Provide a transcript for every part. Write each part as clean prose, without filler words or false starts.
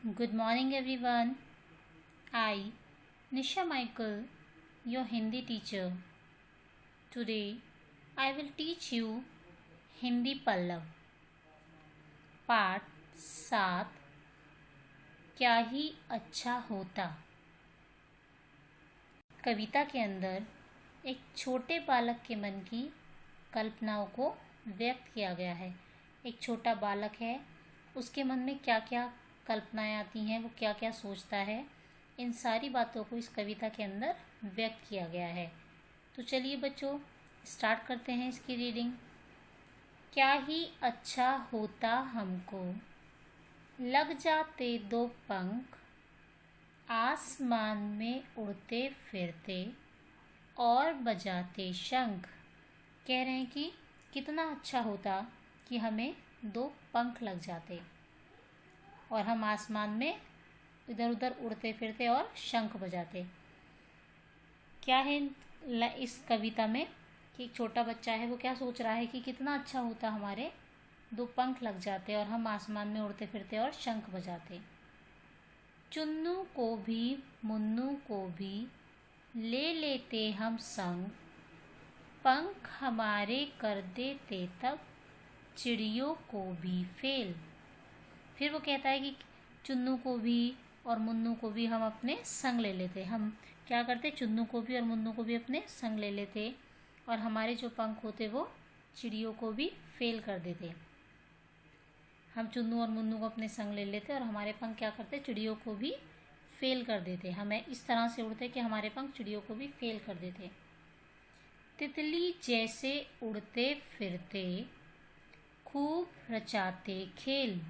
Good morning, everyone. I, Nisha Michael, your Hindi teacher. Today, I will teach you Hindi Pallav, पाठ 7. क्या ही अच्छा होता। कविता के अंदर एक छोटे बालक के मन की कल्पनाओं को व्यक्त किया गया है। एक छोटा बालक है, उसके मन में क्या क्या कल्पनाएं आती हैं, वो क्या क्या सोचता है, इन सारी बातों को इस कविता के अंदर व्यक्त किया गया है। तो चलिए बच्चों, स्टार्ट करते हैं इसकी रीडिंग। क्या ही अच्छा होता हमको, लग जाते दो पंख, आसमान में उड़ते फिरते और बजाते शंख। कह रहे हैं कि कितना अच्छा होता कि हमें 2 पंख लग जाते और हम आसमान में इधर उधर उड़ते फिरते और शंख बजाते। क्या है इस कविता में कि एक छोटा बच्चा है, वो क्या सोच रहा है कि कितना अच्छा होता हमारे 2 पंख लग जाते और हम आसमान में उड़ते फिरते और शंख बजाते। चुन्नू को भी मुन्नू को भी ले लेते हम संग, पंख हमारे कर देते तब चिड़ियों को भी फेल। फिर वो कहता है कि चुन्नू को भी और मुन्नू को भी हम अपने संग ले लेते। हम क्या करते, चुन्नू को भी और मुन्नू को भी अपने संग ले लेते और हमारे जो पंख होते वो चिड़ियों को भी फेल कर देते। हम चुन्नू और मुन्नू को अपने संग ले लेते और हमारे पंख क्या करते, चिड़ियों को भी फेल कर देते। हमें इस तरह से उड़ते कि हमारे पंख चिड़ियों को भी फेल कर देते। तितली जैसे उड़ते फिरते खूब रचाते खेल,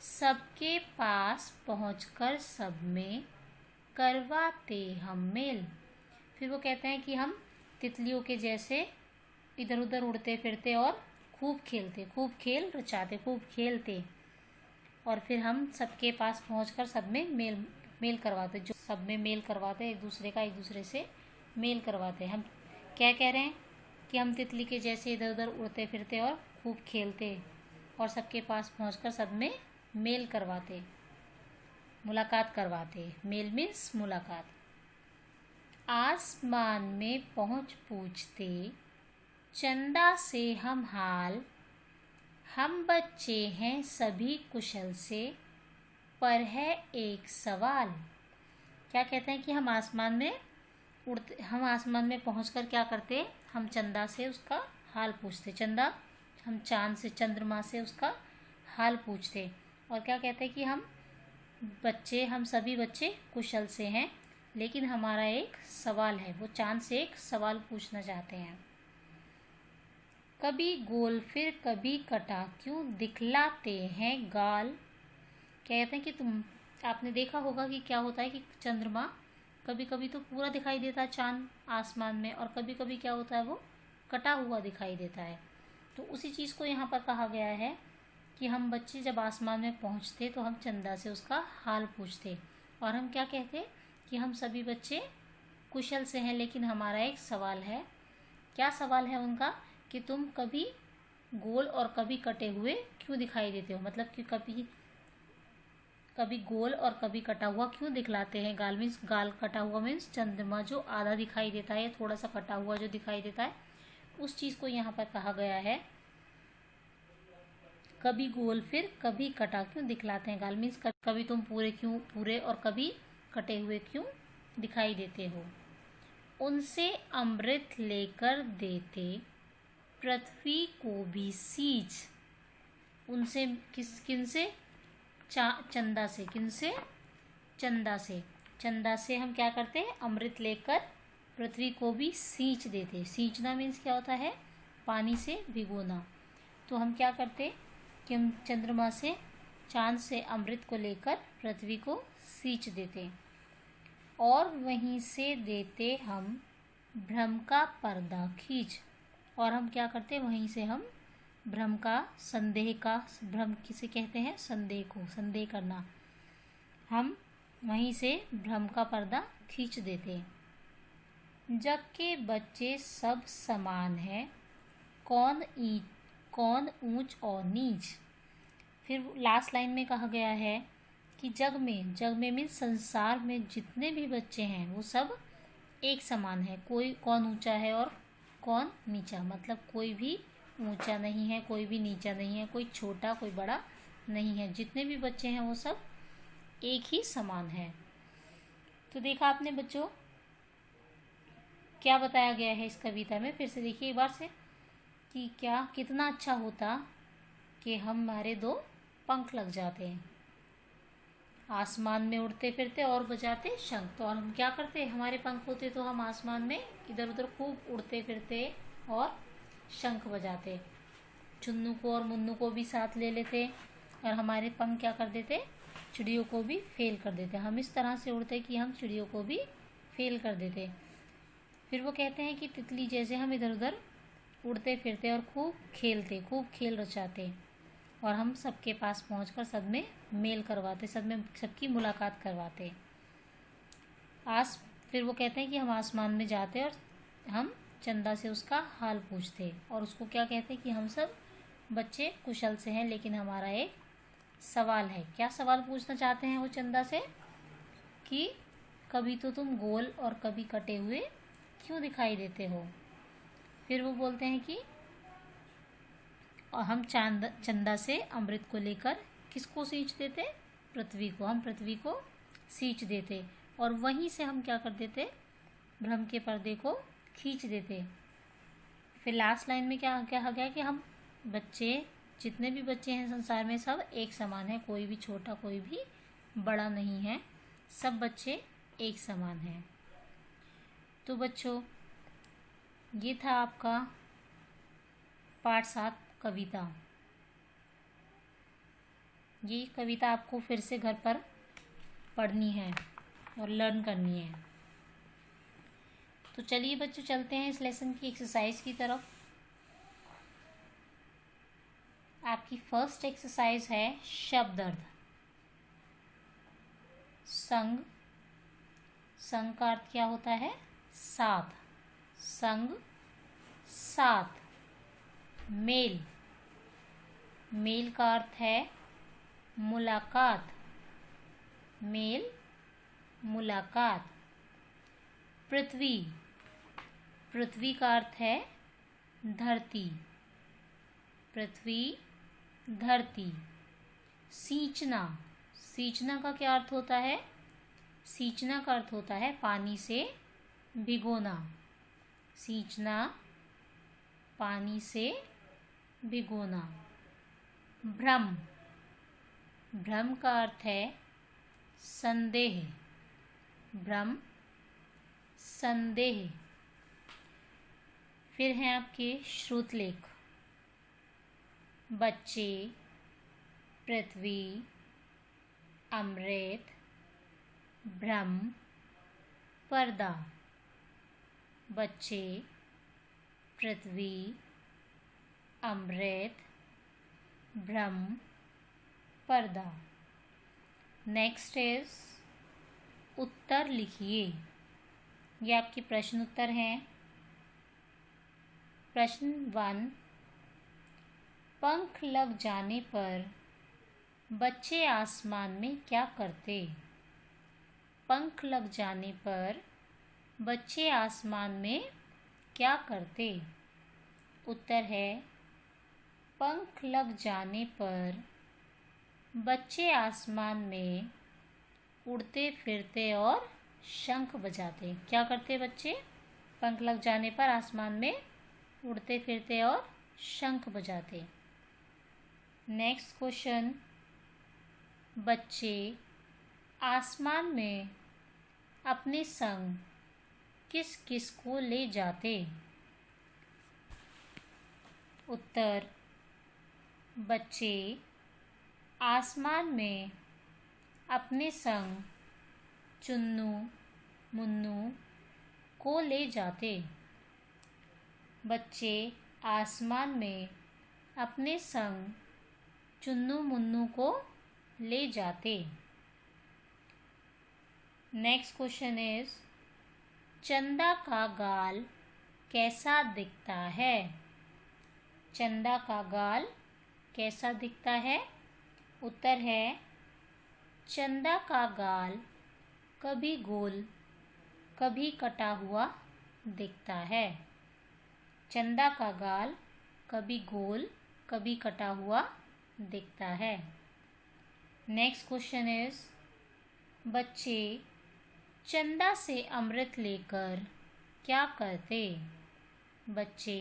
सबके पास पहुंचकर सब में करवाते हम मेल। फिर वो कहते हैं कि हम तितलियों के जैसे इधर उधर उड़ते फिरते और खूब खेलते, खूब खेल रचाते, खूब खेलते और फिर हम सबके पास पहुंचकर सब में मेल करवाते। जो सब में मेल करवाते, एक दूसरे से मेल करवाते। हम क्या कह रहे हैं कि हम तितली के जैसे इधर उधर उड़ते फिरते और खूब खेलते और सबके पास पहुंचकर सब में मेल करवाते, मुलाकात करवाते। मेल मीन्स मुलाकात। आसमान में पहुंच पूछते चंदा से हम हाल, हम बच्चे हैं सभी कुशल से, पर है एक सवाल। क्या कहते हैं कि हम आसमान में पहुंचकर क्या करते, हम चंदा से उसका हाल पूछते। चंदा, हम चांद से, चंद्रमा से उसका हाल पूछते और क्या कहते हैं कि हम सभी बच्चे कुशल से हैं, लेकिन हमारा एक सवाल है। वो चांद से एक सवाल पूछना चाहते हैं। कभी गोल फिर कभी कटा क्यों दिखलाते हैं गाल। कहते हैं कि आपने देखा होगा कि क्या होता है कि चंद्रमा कभी कभी तो पूरा दिखाई देता है चांद आसमान में, और कभी कभी क्या होता है वो कटा हुआ दिखाई देता है। तो उसी चीज़ को यहाँ पर कहा गया है कि हम बच्चे जब आसमान में पहुँचते तो हम चंदा से उसका हाल पूछते और हम क्या कहते कि हम सभी बच्चे कुशल से हैं, लेकिन हमारा एक सवाल है। क्या सवाल है उनका कि तुम कभी गोल और कभी कटे हुए क्यों दिखाई देते हो। मतलब कि कभी गोल और कभी कटा हुआ क्यों दिखलाते हैं। गाल मीन्स गाल, कटा हुआ मीन्स चंद्रमा जो आधा दिखाई देता है, थोड़ा सा कटा हुआ जो दिखाई देता है, उस चीज़ को यहाँ पर कहा गया है। कभी गोल फिर कभी कटा क्यों दिखलाते हैं। गाल मीन्स कभी तुम पूरे और कभी कटे हुए क्यों दिखाई देते हो। उनसे अमृत लेकर देते पृथ्वी को भी सींच। उनसे किनसे, चंदा से। किनसे, चंदा से। चंदा से हम क्या करते हैं, अमृत लेकर पृथ्वी को भी सींच देते। सींचना मीन्स क्या होता है, पानी से भिगोना। तो हम क्या करते कि हम चंद्रमा से, चांद से अमृत को लेकर पृथ्वी को सींच देते और वहीं से देते हम भ्रम का पर्दा खींच। और हम क्या करते, वहीं से हम भ्रम किसे कहते हैं, संदेह को, संदेह करना। हम वहीं से भ्रम का पर्दा खींच देते। जग के बच्चे सब समान है, कौन ऊंच और नीच। फिर लास्ट लाइन में कहा गया है कि जग में मीन्स संसार में जितने भी बच्चे हैं वो सब एक समान है। कोई कौन ऊंचा है और कौन नीचा, मतलब कोई भी ऊंचा नहीं है, कोई भी नीचा नहीं है, कोई छोटा कोई बड़ा नहीं है। जितने भी बच्चे हैं वो सब एक ही समान है। तो देखा आपने बच्चों क्या बताया गया है इस कविता में। फिर से देखिए एक बार से कि क्या कितना अच्छा होता कि हमारे दो पंख लग जाते हैं, आसमान में उड़ते फिरते और बजाते शंख। तो और हम क्या करते, हमारे पंख होते तो हम आसमान में इधर उधर खूब उड़ते फिरते और शंख बजाते, चुन्नू को और मुन्नू को भी साथ ले लेते और हमारे पंख क्या कर देते, चिड़ियों को भी फेल कर देते। हम इस तरह से उड़ते कि हम चिड़ियों को भी फेल कर देते। फिर वो कहते हैं कि तितली जैसे हम इधर उधर उड़ते फिरते और खूब खेलते, खूब खेल रचाते और हम सबके पास पहुंचकर सब में मेल करवाते, सब में सबकी मुलाकात करवाते। फिर वो कहते हैं कि हम आसमान में जाते और हम चंदा से उसका हाल पूछते और उसको क्या कहते हैं कि हम सब बच्चे कुशल से हैं, लेकिन हमारा एक सवाल है। क्या सवाल पूछना चाहते हैं वो चंदा से कि कभी तो तुम गोल और कभी कटे हुए क्यों दिखाई देते हो। फिर वो बोलते हैं कि और हम चंदा से अमृत को लेकर किसको सींच देते, पृथ्वी को, हम पृथ्वी को सींच देते और वहीं से हम क्या कर देते, भ्रम के पर्दे को खींच देते। फिर लास्ट लाइन में क्या क्या गया कि हम बच्चे, जितने भी बच्चे हैं संसार में सब एक समान है, कोई भी छोटा कोई भी बड़ा नहीं है, सब बच्चे एक समान हैं। तो बच्चों ये था आपका पाठ 7 कविता। ये कविता आपको फिर से घर पर पढ़नी है और लर्न करनी है। तो चलिए बच्चों चलते हैं इस लेसन की एक्सरसाइज की तरफ। आपकी फर्स्ट एक्सरसाइज है शब्द अर्थ। संग, संग का अर्थ क्या होता है, साथ, संग साथ। मेल, मेल का अर्थ है मुलाकात, मेल मुलाकात। पृथ्वी, पृथ्वी का अर्थ है धरती, पृथ्वी धरती। सींचना, सींचना का क्या अर्थ होता है, सींचना का अर्थ होता है पानी से भिगोना, सींचना पानी से भिगोना। भ्रम, भ्रम का अर्थ है संदेह, भ्रम संदेह। फिर हैं आपके श्रुतलेख। बच्चे, पृथ्वी, अमृत, भ्रम, पर्दा। बच्चे, पृथ्वी, अमृत, भ्रम, पर्दा। नेक्स्ट इज उत्तर लिखिए। ये आपके प्रश्न उत्तर हैं। प्रश्न 1, पंख लग जाने पर बच्चे आसमान में क्या करते। पंख लग जाने पर बच्चे आसमान में क्या करते। उत्तर है पंख लग जाने पर बच्चे आसमान में उड़ते फिरते और शंख बजाते। क्या करते बच्चे, पंख लग जाने पर आसमान में उड़ते फिरते और शंख बजाते। नेक्स्ट क्वेश्चन, बच्चे आसमान में अपने संग किस किस को ले जाते। उत्तर, बच्चे आसमान में अपने संग चुन्नू मुन्नू को ले जाते। बच्चे आसमान में अपने संग चुन्नू मुन्नू को ले जाते। नेक्स्ट क्वेश्चन इज, चंदा का गाल कैसा दिखता है। चंदा का गाल कैसा दिखता है। उत्तर है चंदा का गाल कभी गोल कभी कटा हुआ दिखता है। चंदा का गाल कभी गोल कभी कटा हुआ दिखता है। नेक्स्ट क्वेश्चन इज, बच्चे चंदा से अमृत लेकर क्या करते? बच्चे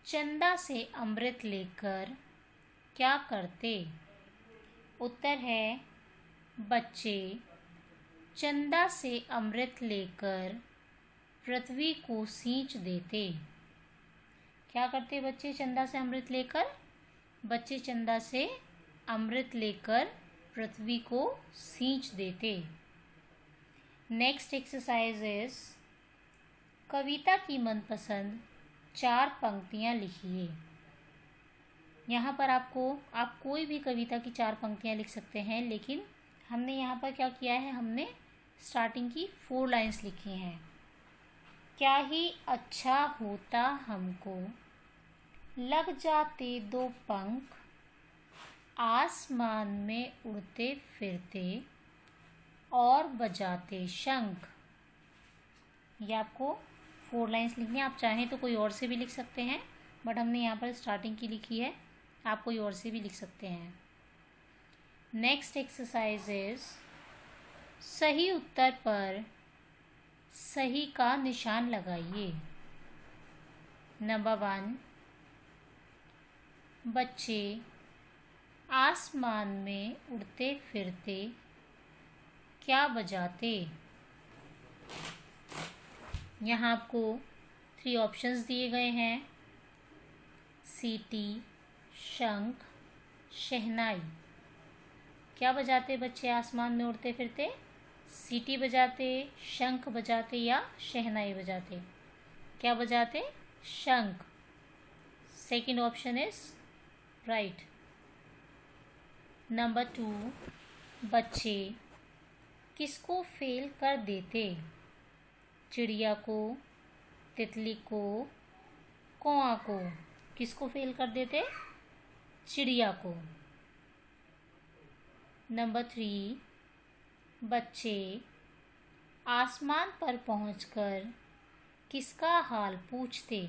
चंदा से अमृत लेकर क्या करते? उत्तर है, बच्चे चंदा से अमृत लेकर पृथ्वी को सींच देते। क्या करते बच्चे चंदा से अमृत लेकर? बच्चे चंदा से अमृत लेकर पृथ्वी को सींच देते। नेक्स्ट एक्सरसाइज इज, कविता की मनपसंद 4 पंक्तियाँ लिखिए। यहाँ पर आप कोई भी कविता की 4 पंक्तियाँ लिख सकते हैं, लेकिन हमने यहाँ पर क्या किया है, हमने स्टार्टिंग की 4 लाइन्स लिखी हैं। क्या ही अच्छा होता हमको लग जाते 2 पंख, आसमान में उड़ते फिरते और बजाते शंख। ये आपको 4 लाइन्स लिखनी है। आप चाहें तो कोई और से भी लिख सकते हैं, बट हमने यहाँ पर स्टार्टिंग की लिखी है, आप कोई और से भी लिख सकते हैं। नेक्स्ट एक्सरसाइज इज, सही उत्तर पर सही का निशान लगाइए। नंबर 1, बच्चे आसमान में उड़ते फिरते क्या बजाते? यहाँ आपको 3 ऑप्शंस दिए गए हैं, सीटी, शंख, शहनाई। क्या बजाते बच्चे आसमान में उड़ते फिरते? सीटी बजाते, शंख बजाते या शहनाई बजाते? क्या बजाते? शंख। Second option is right. Number 2, बच्चे किसको फेल कर देते? चिड़िया को, तितली को, कौआ को। किसको फेल कर देते? चिड़िया को। नंबर 3, बच्चे आसमान पर पहुंचकर किसका हाल पूछते?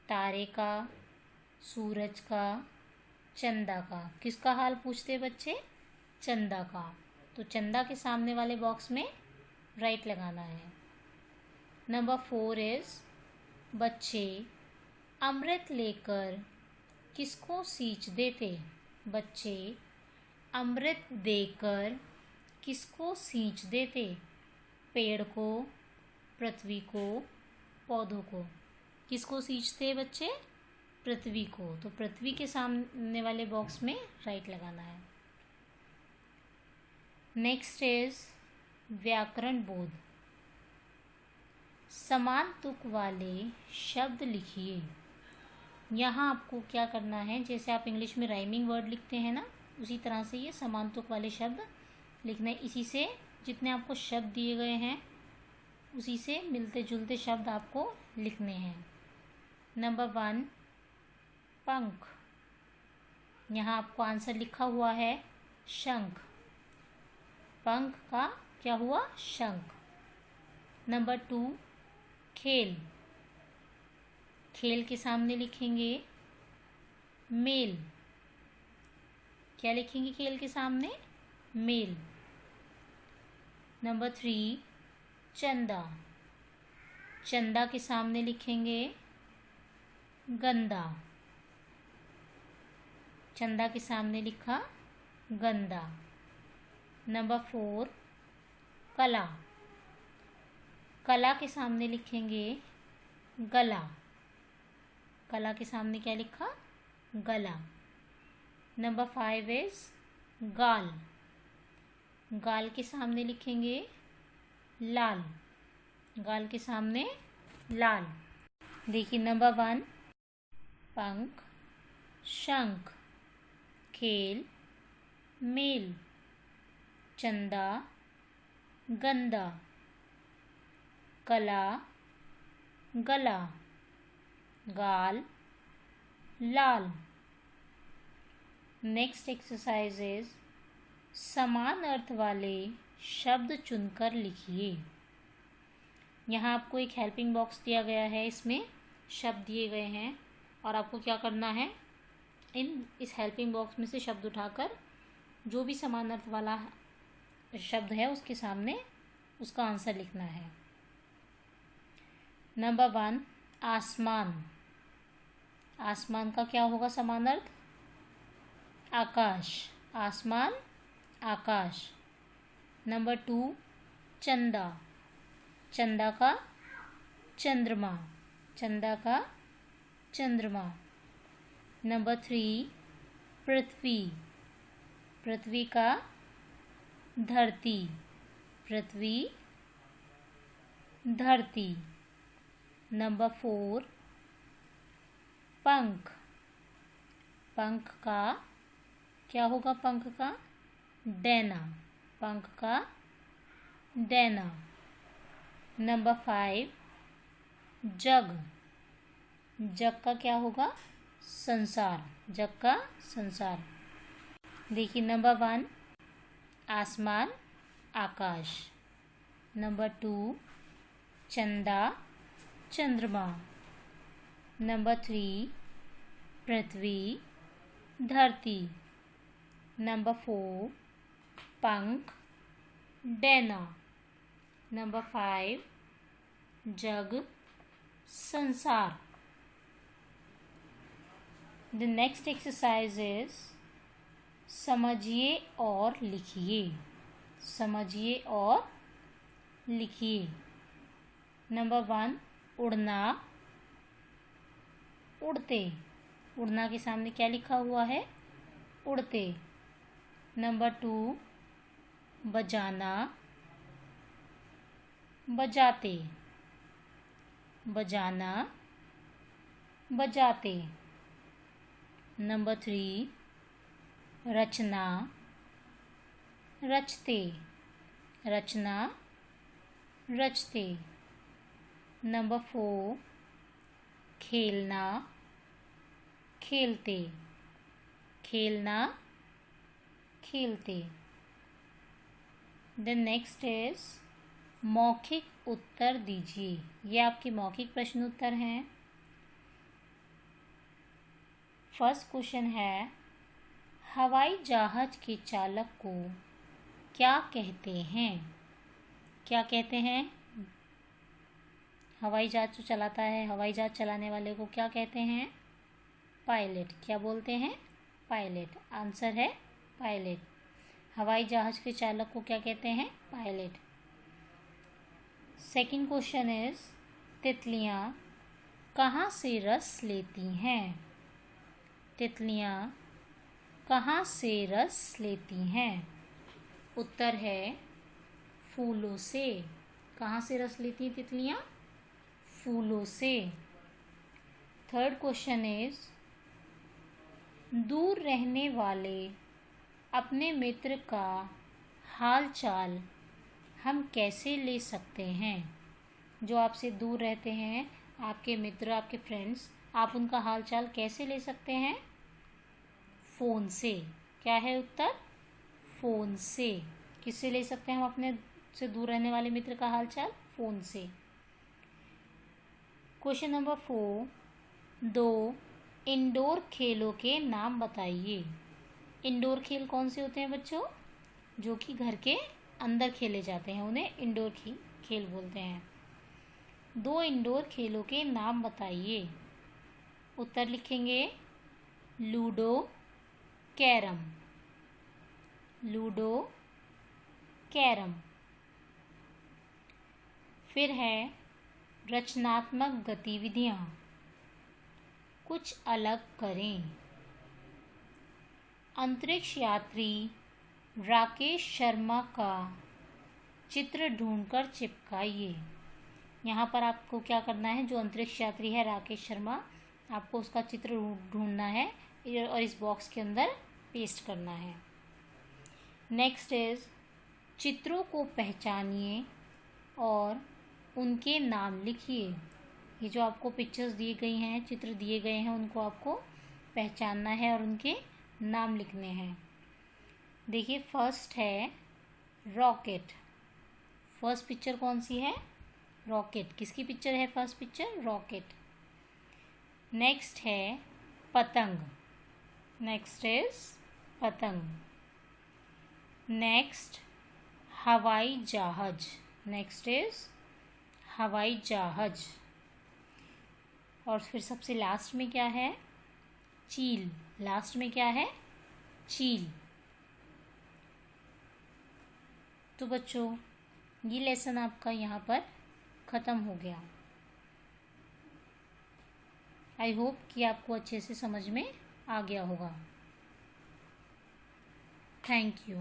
तारे का, सूरज का, चंदा का। किसका हाल पूछते बच्चे? चंदा का। तो चंदा के सामने वाले बॉक्स में राइट लगाना है। नंबर 4 इज, बच्चे अमृत लेकर किसको सींच देते? बच्चे अमृत देकर किसको सींच देते? पेड़ को, पृथ्वी को, पौधों को। किसको सींचते बच्चे? पृथ्वी को। तो पृथ्वी के सामने वाले बॉक्स में राइट लगाना है। नेक्स्ट इज व्याकरण बोध। समान तुक वाले शब्द लिखिए। यहाँ आपको क्या करना है, जैसे आप इंग्लिश में राइमिंग वर्ड लिखते हैं ना, उसी तरह से ये समान तुक वाले शब्द लिखना है। इसी से जितने आपको शब्द दिए गए हैं उसी से मिलते जुलते शब्द आपको लिखने हैं। नंबर 1, पंख। यहाँ आपको आंसर लिखा हुआ है शंख। पंख का क्या हुआ? शंख। नंबर 2, खेल। खेल के सामने लिखेंगे मेल। क्या लिखेंगे खेल के सामने? मेल। नंबर 3, चंदा। चंदा के सामने लिखेंगे गंदा। चंदा के सामने लिखा गंदा। नंबर 4, कला। कला के सामने लिखेंगे गला। कला के सामने क्या लिखा? गला। नंबर 5 इज गाल। गाल के सामने लिखेंगे लाल। गाल के सामने लाल। देखिए, नंबर 1, पंख, शंख, खेल, मेल, चंदा, गंदा, कला, गला, गाल, लाल। नेक्स्ट एक्सरसाइज इज समान अर्थ वाले शब्द चुनकर लिखिए। यहाँ आपको एक हेल्पिंग बॉक्स दिया गया है, इसमें शब्द दिए गए हैं और आपको क्या करना है, इस हेल्पिंग बॉक्स में से शब्द उठाकर जो भी समान अर्थ वाला शब्द है उसके सामने उसका आंसर लिखना है। नंबर 1, आसमान। आसमान का क्या होगा समान अर्थ? आकाश। आसमान, आकाश। नंबर 2, चंदा। चंदा का चंद्रमा। चंदा का चंद्रमा। नंबर 3, पृथ्वी। पृथ्वी का धरती। पृथ्वी, धरती। नंबर 4, पंख। पंख का क्या होगा? पंख का डैना। पंख का डैना। नंबर 5, जग। जग का क्या होगा? संसार। जग का संसार। देखिए, नंबर 1 आसमान, आकाश। नंबर 2 चंदा, चंद्रमा। नंबर 3 पृथ्वी, धरती। नंबर 4 पंख, डैना। नंबर 5 जग, संसार। द नेक्स्ट एक्सरसाइज इज समझिए और लिखिए। समझिए और लिखिए। नंबर 1 उड़ना, उड़ते। उड़ना के सामने क्या लिखा हुआ है? उड़ते। नंबर 2 बजाना, बजाते। बजाना, बजाते। नंबर 3 रचना, रचते। रचना, रचते। नंबर 4 खेलना, खेलते। खेलना, खेलते। द नेक्स्ट इज मौखिक उत्तर दीजिए। ये आपके मौखिक प्रश्न उत्तर हैं। फर्स्ट क्वेश्चन है, हवाई जहाज के चालक को क्या कहते हैं? क्या कहते हैं? हवाई जहाज जो चलाता है, हवाई जहाज चलाने वाले को क्या कहते हैं? पायलट। क्या बोलते हैं? पायलट। आंसर है पायलट। हवाई जहाज के चालक को क्या कहते हैं? पायलट। सेकंड क्वेश्चन इज, तितलियाँ कहाँ से रस लेती हैं? तितलियाँ कहाँ से रस लेती हैं? उत्तर है फूलों से। कहाँ से रस लेती हैं तितलियाँ? फूलों से। थर्ड क्वेश्चन इज, दूर रहने वाले अपने मित्र का हाल चाल हम कैसे ले सकते हैं? जो आपसे दूर रहते हैं, आपके मित्र, आपके फ्रेंड्स, आप उनका हाल चाल कैसे ले सकते हैं? फ़ोन से। क्या है उत्तर? फ़ोन से। किससे ले सकते हैं हम अपने से दूर रहने वाले मित्र का हाल चाल? फ़ोन से। क्वेश्चन नंबर 4, 2 इंडोर खेलों के नाम बताइए। इंडोर खेल कौन से होते हैं बच्चों? जो कि घर के अंदर खेले जाते हैं, उन्हें इंडोर खेल बोलते हैं। 2 इंडोर खेलों के नाम बताइए। उत्तर लिखेंगे लूडो, कैरम। Ludo, carrom. फिर है रचनात्मक गतिविधियाँ। कुछ अलग करें। अंतरिक्ष यात्री राकेश शर्मा का चित्र ढूंढकर चिपकाइए। यहाँ पर आपको क्या करना है? जो अंतरिक्ष यात्री है राकेश शर्मा, आपको उसका चित्र ढूंढना है और इस बॉक्स के अंदर पेस्ट करना है। नेक्स्ट इज, चित्रों को पहचानिए और उनके नाम लिखिए। ये जो आपको पिक्चर्स दी गई हैं, चित्र दिए गए हैं, उनको आपको पहचानना है और उनके नाम लिखने हैं। देखिए फर्स्ट है रॉकेट। फर्स्ट पिक्चर कौन सी है? रॉकेट। किसकी पिक्चर है फर्स्ट पिक्चर? रॉकेट। नेक्स्ट है पतंग। नेक्स्ट इज पतंग। नेक्स्ट हवाई जहाज। नेक्स्ट इज हवाई जहाज। और फिर सबसे लास्ट में क्या है? चील। लास्ट में क्या है? चील। तो बच्चों ये लेसन आपका यहाँ पर ख़त्म हो गया। आई होप कि आपको अच्छे से समझ में आ गया होगा। Thank you.